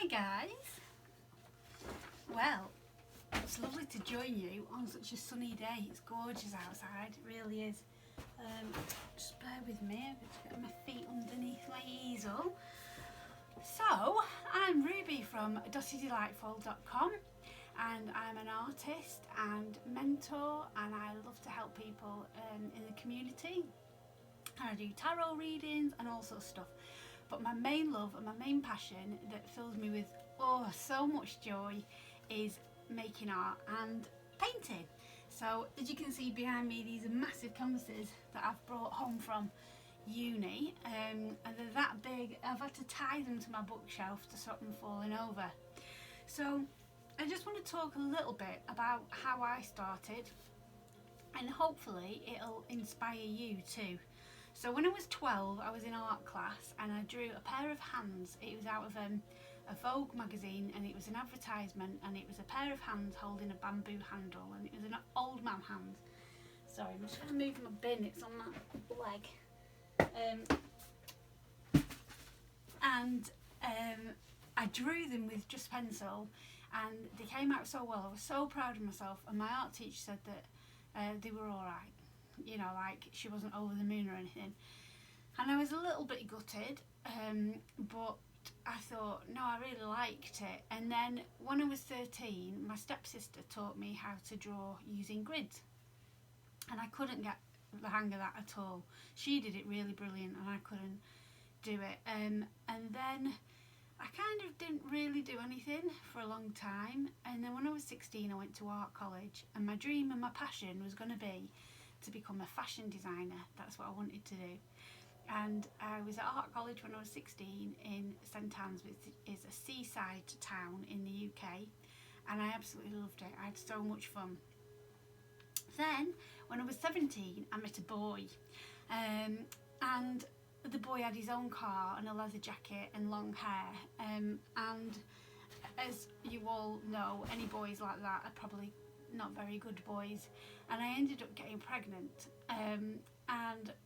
Hi guys. Well, it's lovely to join you on such a sunny day. It's gorgeous outside, it really is. Just bear with me, I've got to get my feet underneath my easel. So, I'm Ruby from DottyDelightful.com and I'm an artist and mentor, and I love to help people in the community. And I do tarot readings and all sorts of stuff. But my main love and my main passion that fills me with so much joy is making art and painting. So as you can see behind me, these are massive canvases that I've brought home from uni, and they're that big I've had to tie them to my bookshelf to stop them falling over. So I just want to talk a little bit about how I started, and hopefully it'll inspire you too. So when I was 12, I was in art class and I drew a pair of hands. It was out of a Vogue magazine, and it was an advertisement, and it was a pair of hands holding a bamboo handle, and it was an old man hand. Sorry, I'm just going to move my bin, it's on my leg. I drew them with just pencil, and they came out so well. I was so proud of myself, and my art teacher said that they were alright. You know, like she wasn't over the moon or anything, and I was a little bit gutted, but I thought, no, I really liked it. And then when I was 13, my stepsister taught me how to draw using grids, and I couldn't get the hang of that at all. She did it really brilliant and I couldn't do it, and then I kind of didn't really do anything for a long time. And then when I was 16, I went to art college, and my dream and my passion was going to be to become a fashion designer. That's what I wanted to do. And I was at art college when I was 16 in St Anne's, which is a seaside town in the UK, and I absolutely loved it. I had so much fun. Then when I was 17, I met a boy, and the boy had his own car and a leather jacket and long hair, and as you all know, any boys like that are probably not very good boys, and I ended up getting pregnant, and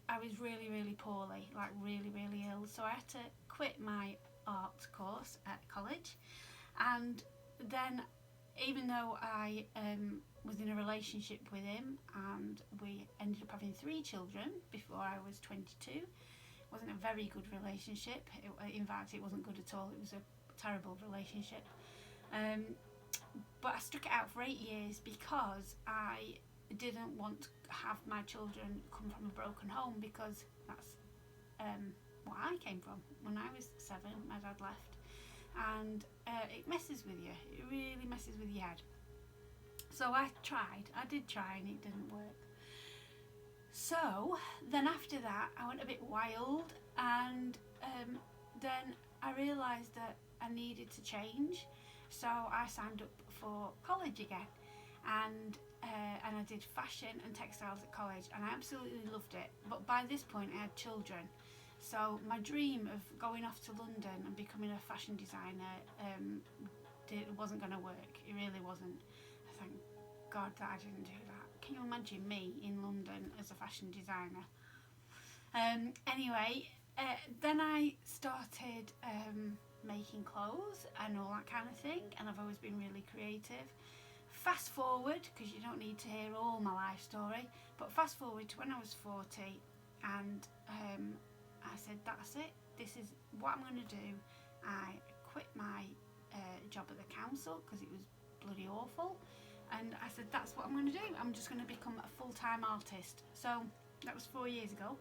I was really poorly, like really ill. So I had to quit my art course at college, and then even though I was in a relationship with him, and we ended up having 3 children before I was 22. It wasn't a very good relationship. In fact, it wasn't good at all. It was a terrible relationship. But I stuck it out for 8 years because I didn't want to have my children come from a broken home, because that's what I came from. When I was 7, my dad left, and it messes with you. It really messes with your head. So I did try, and it didn't work. So then after that, I went a bit wild, and then I realised that I needed to change. So I signed up for college again, and I did fashion and textiles at college, and I absolutely loved it. But by this point I had children, so my dream of going off to London and becoming a fashion designer wasn't going to work. It really wasn't. Thank God that I didn't do that. Can you imagine me in London as a fashion designer? Anyway, then I started making clothes and all that kind of thing, and I've always been really creative. Fast forward, because you don't need to hear all my life story, but fast forward to when I was 40, and I said, that's it, this is what I'm going to do. I quit my job at the council because it was bloody awful, and I said, that's what I'm going to do. I'm just going to become a full-time artist. So that was 4 years ago,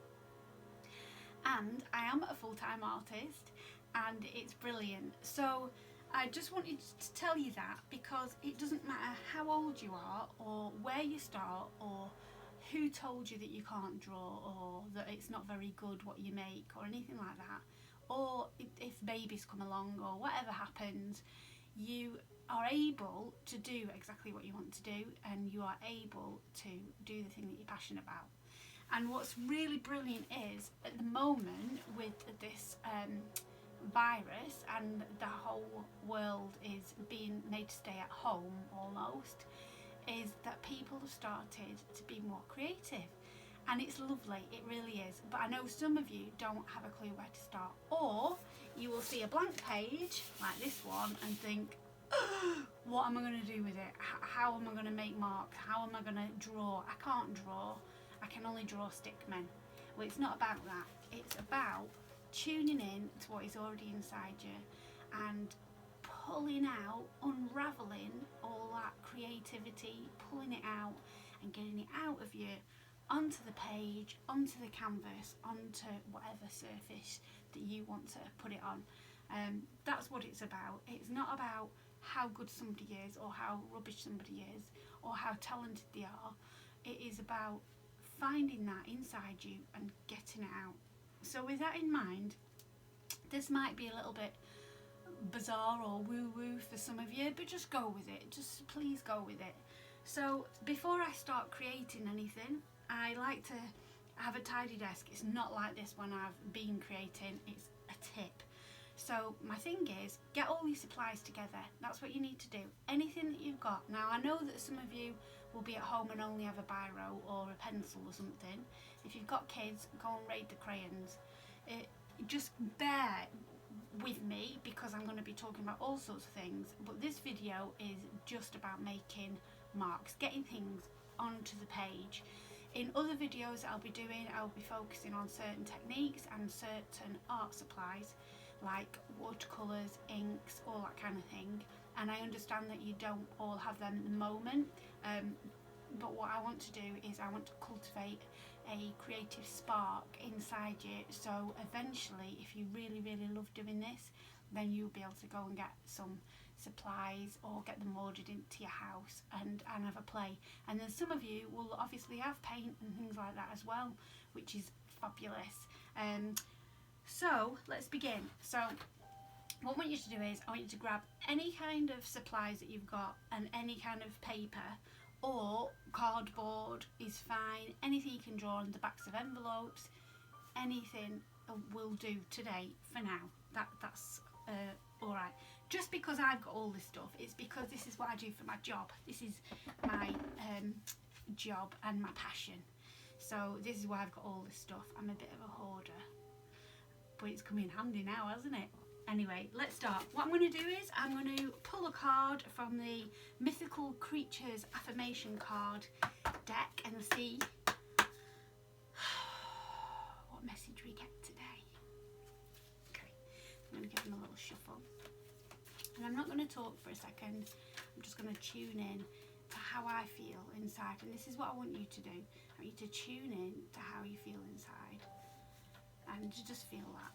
and I am a full-time artist, and it's brilliant. So I just wanted to tell you that, because it doesn't matter how old you are, or where you start, or who told you that you can't draw, or that it's not very good what you make, or anything like that, or if babies come along, or whatever happens, you are able to do exactly what you want to do, and you are able to do the thing that you're passionate about. And what's really brilliant is, at the moment, with this virus, and the whole world is being made to stay at home almost, is that people have started to be more creative, and it's lovely, it really is. But I know some of you don't have a clue where to start, or you will see a blank page like this one and think, what am I going to do with it? How am I going to make marks? How am I going to draw? I can't draw. I can only draw stick men. Well, it's not about that. It's about tuning in to what is already inside you and pulling out, unravelling all that creativity, pulling it out and getting it out of you onto the page, onto the canvas, onto whatever surface that you want to put it on. That's what it's about. It's not about how good somebody is or how rubbish somebody is or how talented they are. It is about finding that inside you and getting it out. So with that in mind, this might be a little bit bizarre or woo-woo for some of you, but just go with it. Just please go with it. So before I start creating anything, I like to have a tidy desk. It's not like this when I've been creating, it's a tip. So my thing is, get all your supplies together. That's what you need to do. Anything that you've got. Now I know that some of you will be at home and only have a biro or a pencil or something. If you've got kids, go and raid the crayons. Just bear with me because I'm going to be talking about all sorts of things, but this video is just about making marks, getting things onto the page. In other videos I'll be doing, I'll be focusing on certain techniques and certain art supplies like watercolours, inks, all that kind of thing, and I understand that you don't all have them at the moment, but what I want to do is I want to cultivate a creative spark inside you, so eventually if you really love doing this, then you'll be able to go and get some supplies or get them ordered into your house and have a play. And then some of you will obviously have paint and things like that as well, which is fabulous. So let's begin. So what I want you to do is I want you to grab any kind of supplies that you've got and any kind of paper or cardboard is fine. Anything you can draw on the backs of envelopes, anything will do today for now. That's all right. Just because I've got all this stuff, it's because this is what I do for my job. This is my job and my passion. So this is why I've got all this stuff. I'm a bit of a hoarder, but it's come in handy now, hasn't it? Anyway, let's start. What I'm going to do is I'm going to pull a card from the Mythical Creatures Affirmation card deck and see what message we get today. Okay, I'm going to give them a little shuffle. And I'm not going to talk for a second. I'm just going to tune in to how I feel inside. And this is what I want you to do. I want you to tune in to how you feel inside. And to just feel that.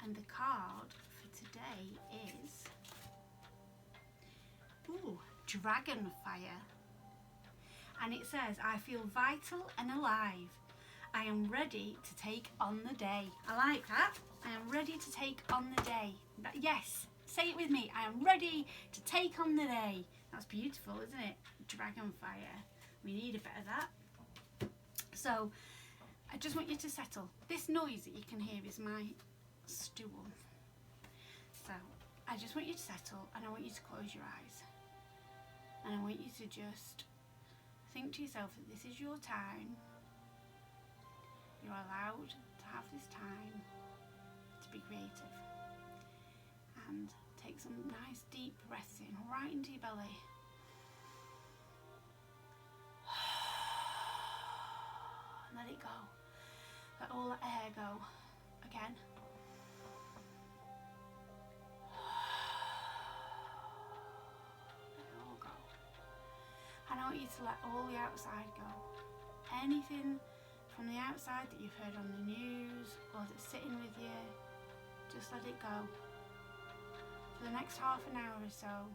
And the card for today is Dragonfire. And it says, I feel vital and alive. I am ready to take on the day. I like that. I am ready to take on the day. Yes, say it with me. I am ready to take on the day. That's beautiful, isn't it? Dragonfire. We need a bit of that. So, I just want you to settle. This noise that you can hear is my stool. So, I just want you to settle and I want you to close your eyes. And I want you to just think to yourself that this is your time. You're allowed to have this time to be creative. And take some nice deep breaths in, right into your belly. Let it go. Let all the air go. Again. Let it all go. And I want you to let all the outside go. Anything from the outside that you've heard on the news or that's sitting with you, just let it go. For the next half an hour or so,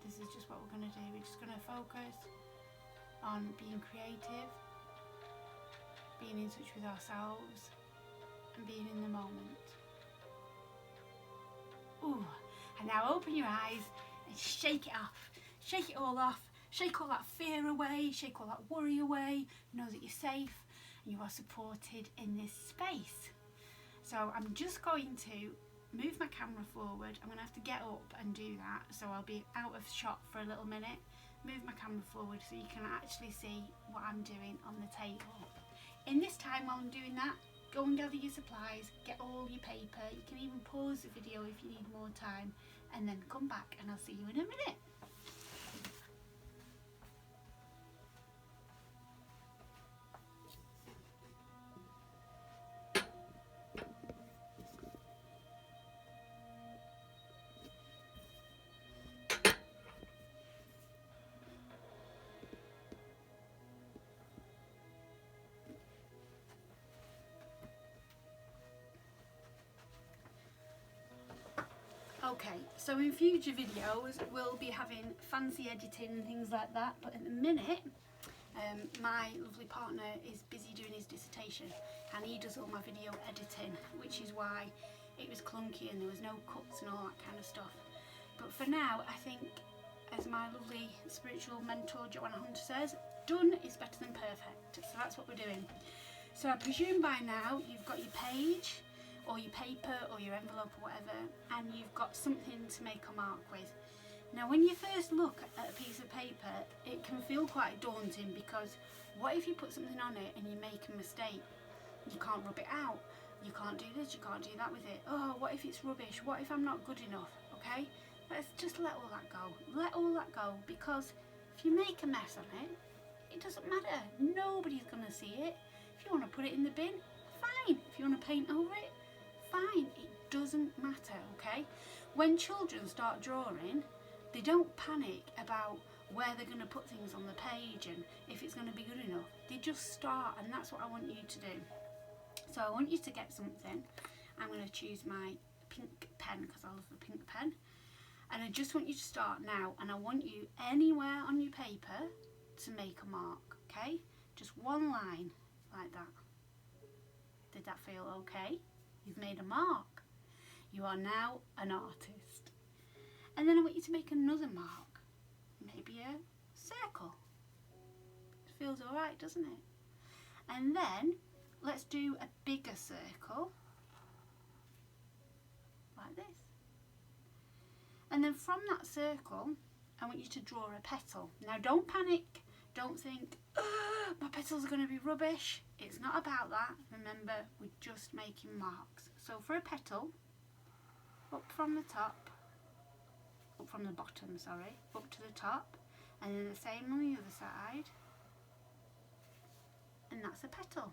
this is just what we're going to do. We're just going to focus on being creative, being in touch with ourselves, and being in the moment. Ooh, and now open your eyes and shake it off. Shake it all off. Shake all that fear away. Shake all that worry away. Know that you're safe and you are supported in this space. So I'm just going to move my camera forward. I'm going to have to get up and do that, so I'll be out of shot for a little minute. Move my camera forward so you can actually see what I'm doing on the table. In this time while I'm doing that, go and gather your supplies, get all your paper. You can even pause the video if you need more time, and then come back and I'll see you in a minute. Okay, so in future videos we'll be having fancy editing and things like that, but at the minute my lovely partner is busy doing his dissertation and he does all my video editing, which is why it was clunky and there was no cuts and all that kind of stuff. But for now, I think, as my lovely spiritual mentor Joanna Hunter says, done is better than perfect. So that's what we're doing. So I presume by now you've got your page or your paper or your envelope or whatever, and you've got something to make a mark with. Now when you first look at a piece of paper, it can feel quite daunting, because what if you put something on it and you make a mistake? You can't rub it out, you can't do this, you can't do that with it. Oh, what if it's rubbish? What if I'm not good enough? Okay, let's just let all that go. Let all that go, because if you make a mess on it, it doesn't matter. Nobody's going to see it. If you want to put it in the bin, fine. If you want to paint over it, fine. It doesn't matter, okay? When children start drawing, they don't panic about where they're going to put things on the page and if it's going to be good enough. They just start, and that's what I want you to do. So I want you to get something. I'm going to choose my pink pen because I love the pink pen. And I just want you to start now, and I want you anywhere on your paper to make a mark, okay? Just one line like that. Did that feel okay? You've made a mark. You are now an artist. And then I want you to make another mark. Maybe a circle. It feels alright, doesn't it? And then let's do a bigger circle. Like this. And then from that circle, I want you to draw a petal. Now don't panic. Don't think, oh, my petals are going to be rubbish. It's not about that. Remember, we're just making marks. So for a petal, up from the top, up from the bottom, sorry, up to the top, and then the same on the other side, and that's a petal.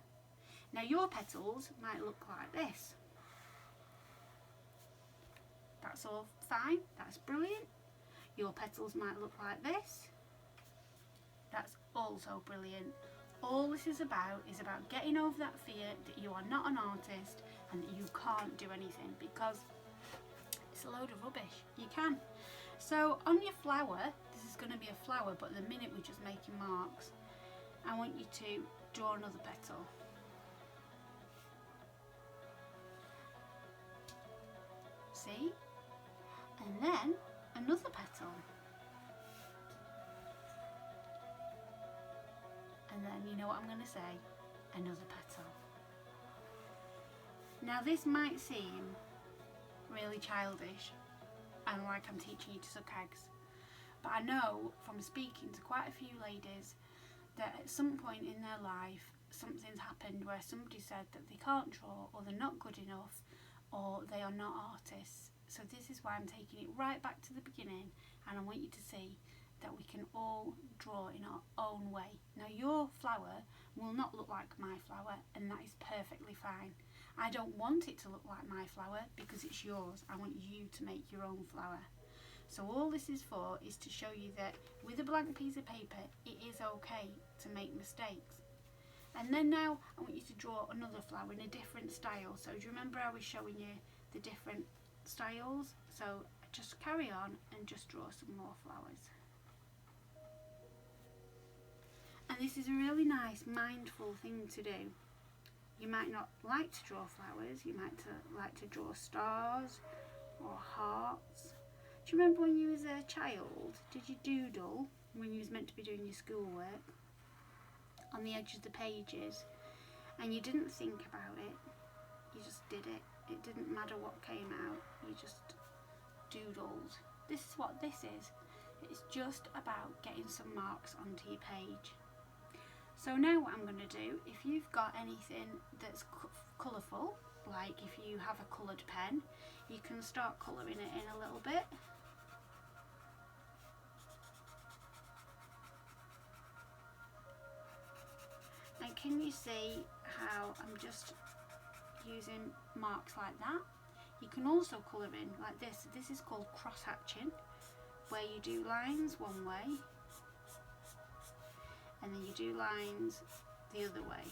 Now your petals might look like this. That's all fine, that's brilliant. Your petals might look like this. That's also brilliant. All this is about getting over that fear that you are not an artist and that you can't do anything, because it's a load of rubbish. You can. So on your flower, this is going to be a flower, but at the minute we're just making marks. I want you to draw another petal. See? And then another petal. And then, you know what I'm going to say? Another petal. Now this might seem really childish and like I'm teaching you to suck eggs, but I know from speaking to quite a few ladies that at some point in their life something's happened where somebody said that they can't draw, or they're not good enough, or they are not artists. So this is why I'm taking it right back to the beginning, and I want you to see that we can all draw in our own way. Now your flower will not look like my flower, and that is perfectly fine. I don't want it to look like my flower because it's yours. I want you to make your own flower. So all this is for is to show you that with a blank piece of paper it is okay to make mistakes. And then now I want you to draw another flower in a different style. So do you remember I was showing you the different styles? So just carry on and just draw some more flowers. And this is a really nice mindful thing to do. You might not like to draw flowers, you might like to draw stars or hearts. Do you remember when you was a child, did you doodle when you was meant to be doing your schoolwork on the edge of the pages, and you didn't think about it? you just did it. It didn't matter what came out, you just doodled. This is what this is. It's just about getting some marks onto your page. So now what I'm going to do, if you've got anything that's colourful, like if you have a coloured pen, you can start colouring it in a little bit. And can you see how I'm just using marks like that? You can also colour in like this. This is called cross hatching, where you do lines one way and then you do lines the other way.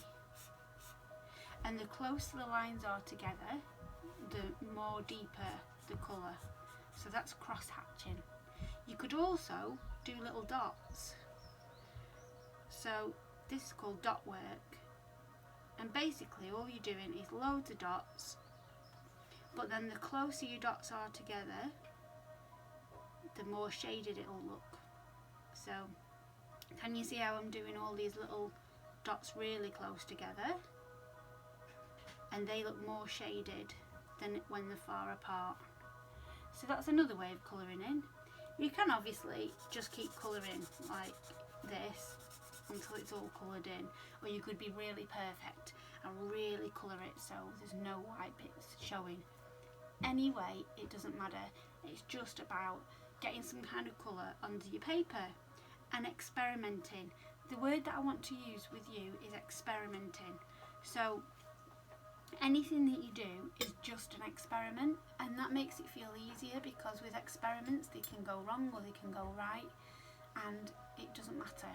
And the closer the lines are together, the more deeper the colour. So that's cross hatching. You could also do little dots. So this is called dot work. And basically all you're doing is loads of dots, but then the closer your dots are together, the more shaded it'll look. So can you see how I'm doing all these little dots really close together? And they look more shaded than when they're far apart. So that's another way of colouring in. You can obviously just keep colouring like this until it's all coloured in, or you could be really perfect and really colour it so there's no white bits showing. Anyway, it doesn't matter. It's just about getting some kind of colour onto your paper and experimenting. The word that I want to use with you is experimenting. So anything that you do is just an experiment, and that makes it feel easier, because with experiments they can go wrong or they can go right, and it doesn't matter.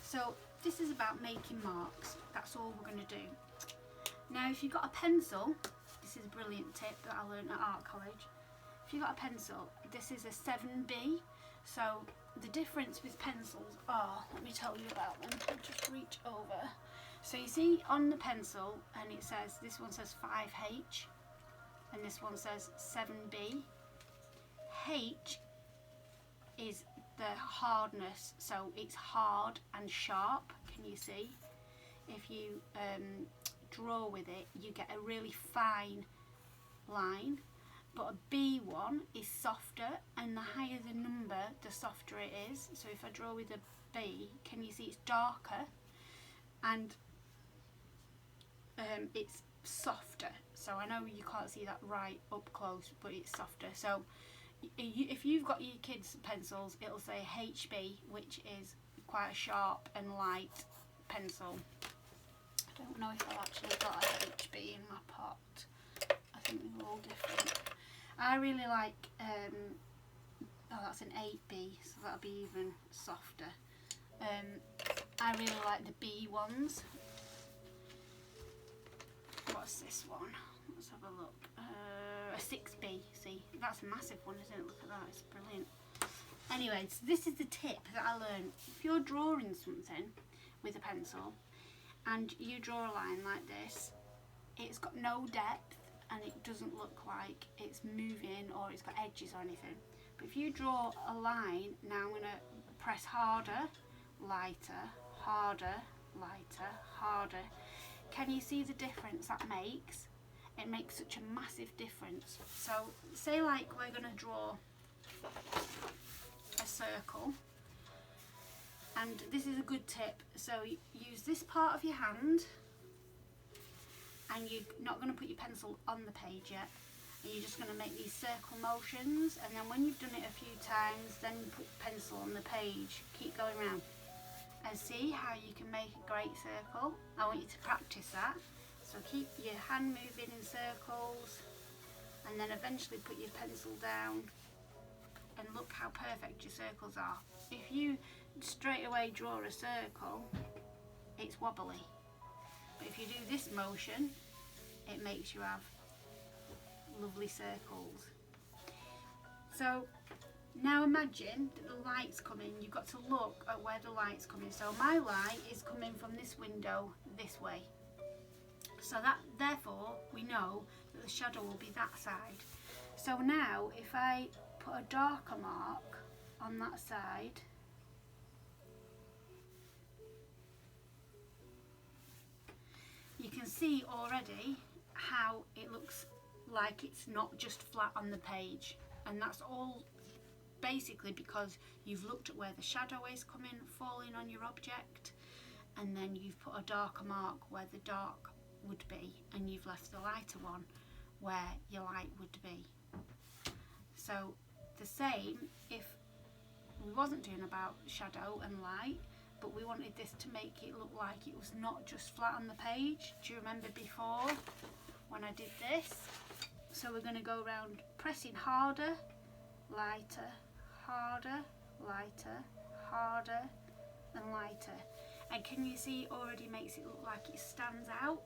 So this is about making marks. That's all we're going to do. Now if you've got a pencil, this is a brilliant tip that I learned at art college. If you've got a pencil, this is a 7B. So the difference with pencils are, let me tell you about them. I'll just reach over. So you see on the pencil, and it says, this one says 5H and this one says 7B. H is the hardness, so it's hard and sharp. Can you see? If you draw with it, you get a really fine line. But a B1 is softer, and the higher the number, the softer it is. So if I draw with a B, can you see it's darker and it's softer. So I know you can't see that right up close, but it's softer. So if you've got your kids' pencils, it'll say HB, which is quite a sharp and light pencil. I don't know if I've actually got a HB in my pot. I think they're all different. I really like, oh that's an 8B, so that'll be even softer. I really like the B ones. What's this one? Let's have a look. A 6B, see, that's a massive one, isn't it? Look at that, it's brilliant. Anyways, this is the tip that I learned. If you're drawing something with a pencil and you draw a line like this, it's got no depth and it doesn't look like it's moving or it's got edges or anything. But if you draw a line, now I'm going to press harder, lighter, harder, lighter, harder. Can you see the difference that makes? It makes such a massive difference. So say like we're going to draw a circle, and this is a good tip. So use this part of your hand, and you're not going to put your pencil on the page yet, and you're just going to make these circle motions, and then when you've done it a few times, then you put your pencil on the page. Keep going around and see how you can make a great circle. I want you to practice that. So keep your hand moving in circles, and then eventually put your pencil down, and look how perfect your circles are. If you straight away draw a circle, it's wobbly. But if you do this motion, it makes you have lovely circles. So now imagine that the light's coming. You've got to look at where the light's coming. So my light is coming from this window this way. So that, therefore, we know that the shadow will be that side. So now if I put a darker mark on that side, you can see already how it looks like it's not just flat on the page, and that's all basically because you've looked at where the shadow is falling on your object, and then you've put a darker mark where the dark would be, and you've left the lighter one where your light would be. So the same if we wasn't doing about shadow and light, but we wanted this to make it look like it was not just flat on the page. Do you remember before when I did this? So we're going to go around pressing harder, lighter, harder, lighter, harder and lighter. And can you see it already makes it look like it stands out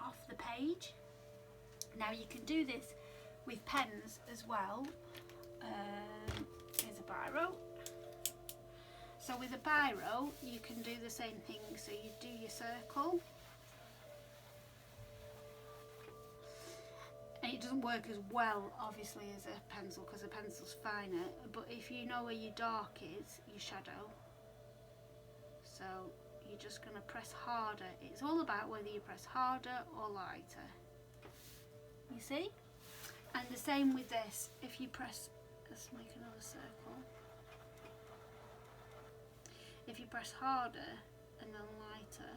off the page? Now you can do this with pens as well. Here's a biro. So with a biro you can do the same thing. So you do your circle. And it doesn't work as well obviously as a pencil because a pencil's finer, but if you know where your dark is, your shadow, so you're just going to press harder. It's all about whether you press harder or lighter, you see? And the same with this. If you press, let's make another circle. If you press harder and then lighter,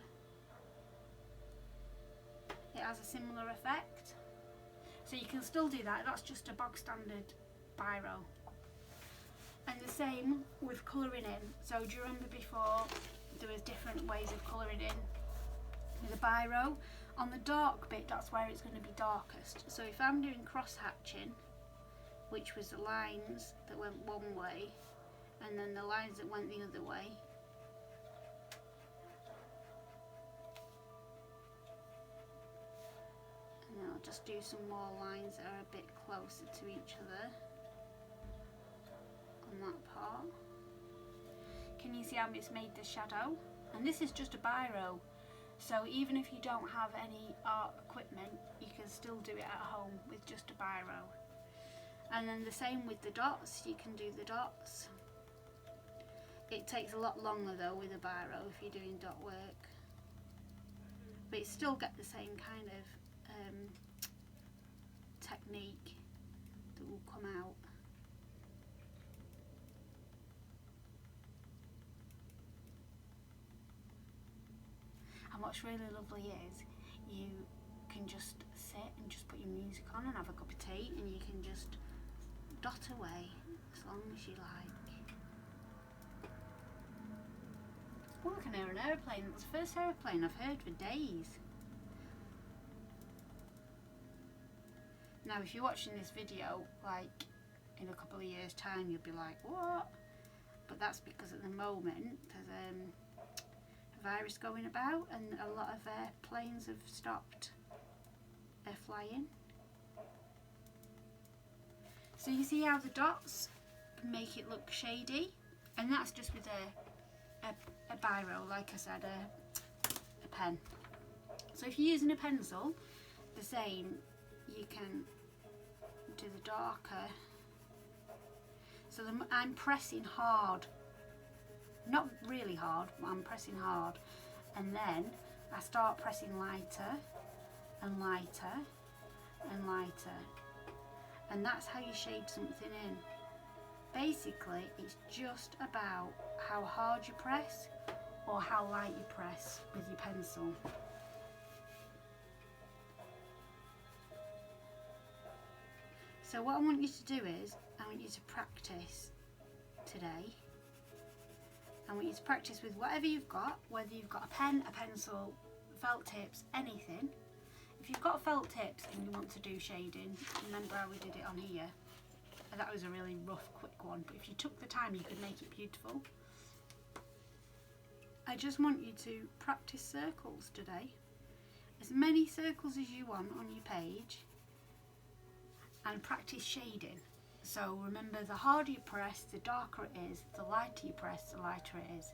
it has a similar effect. So you can still do that. That's just a bog standard biro. And the same with colouring in. So do you remember before there was different ways of colouring in with a biro? On the dark bit, that's where it's going to be darkest. So if I'm doing cross hatching, which was the lines that went one way and then the lines that went the other way, and then I'll just do some more lines that are a bit closer to each other on that part. Can you see how it's made the shadow? And this is just a biro, so even if you don't have any art equipment, you can still do it at home with just a biro. And then the same with the dots, you can do the dots. It takes a lot longer though with a biro if you're doing dot work, but you still get the same kind of technique that will come out. And what's really lovely is you can just sit and just put your music on and have a cup of tea, and you can just dot away as long as you like. Oh, I can hear an aeroplane. That's the first aeroplane I've heard for days. Now if you're watching this video like in a couple of years time, you'll be like, what? But that's because at the moment there's a virus going about and a lot of planes have stopped flying. So you see how the dots make it look shady, and that's just with a biro, like I said, a pen. So if you're using a pencil, the same, you can do the darker. So I'm pressing hard, not really hard, but I'm pressing hard, and then I start pressing lighter and lighter and lighter, and that's how you shade something in. Basically it's just about how hard you press or how light you press with your pencil. So what I want you to do is, I want you to practice today. I want you to practice with whatever you've got, whether you've got a pen, a pencil, felt tips, anything. If you've got felt tips and you want to do shading, remember how we did it on here. That was a really rough, quick one, but if you took the time you could make it beautiful. I just want you to practice circles today. As many circles as you want on your page, and practice shading. So remember, the harder you press, the darker it is, the lighter you press, the lighter it is.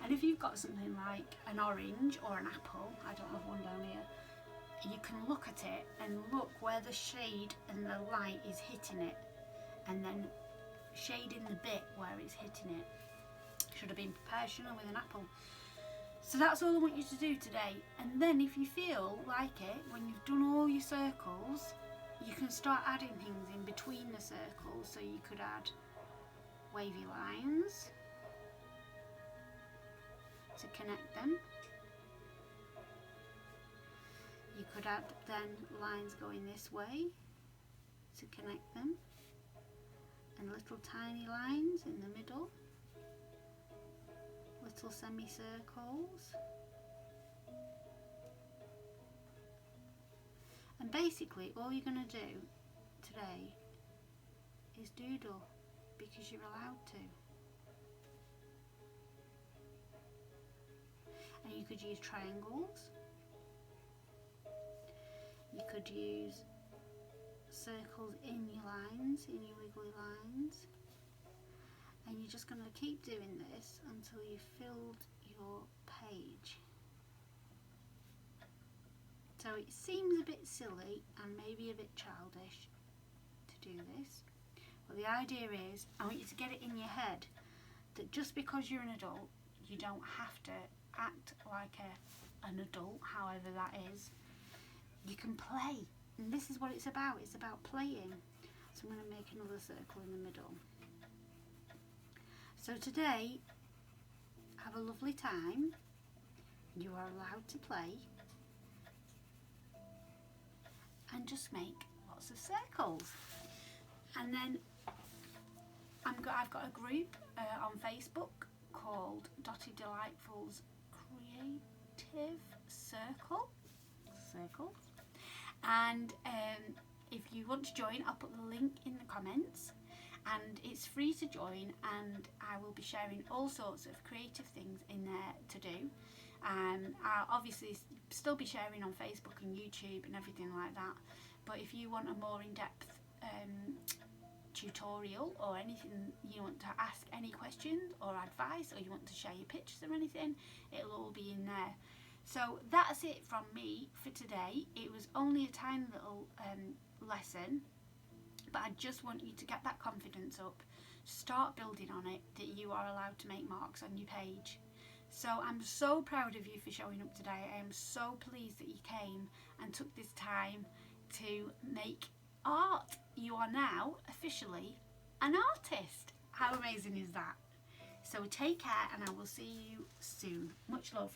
And if you've got something like an orange or an apple, I don't have one down here, you can look at it and look where the shade and the light is hitting it, and then shade in the bit where it's hitting it. Should have been professional with an apple. So that's all I want you to do today. And then if you feel like it, when you've done all your circles, you can start adding things in between the circles. So you could add wavy lines to connect them. You could add then lines going this way to connect them, and little tiny lines in the middle, little semicircles. And basically all you're going to do today is doodle, because you're allowed to. And you could use triangles, you could use circles in your lines, in your wiggly lines, and you're just going to keep doing this until you've filled your page. So it seems a bit silly and maybe a bit childish to do this, but the idea is I want you to get it in your head that just because you're an adult, you don't have to act like an adult, however that is. You can play, and this is what it's about. It's about playing. So I'm going to make another circle in the middle. So today, have a lovely time. You are allowed to play, and just make lots of circles. And then I've got a group on Facebook called Dotty Delightful's Creative Circle. And if you want to join, I'll put the link in the comments, and it's free to join, and I will be sharing all sorts of creative things in there to do. I'll obviously still be sharing on Facebook and YouTube and everything like that, but if you want a more in-depth tutorial, or anything, you want to ask any questions or advice, or you want to share your pictures or anything, it'll all be in there. So that's it from me for today. It was only a tiny little lesson, but I just want you to get that confidence up, start building on it, that you are allowed to make marks on your page. So I'm so proud of you for showing up today. I am so pleased that you came and took this time to make art. You are now officially an artist. How amazing is that? So take care, and I will see you soon. Much love.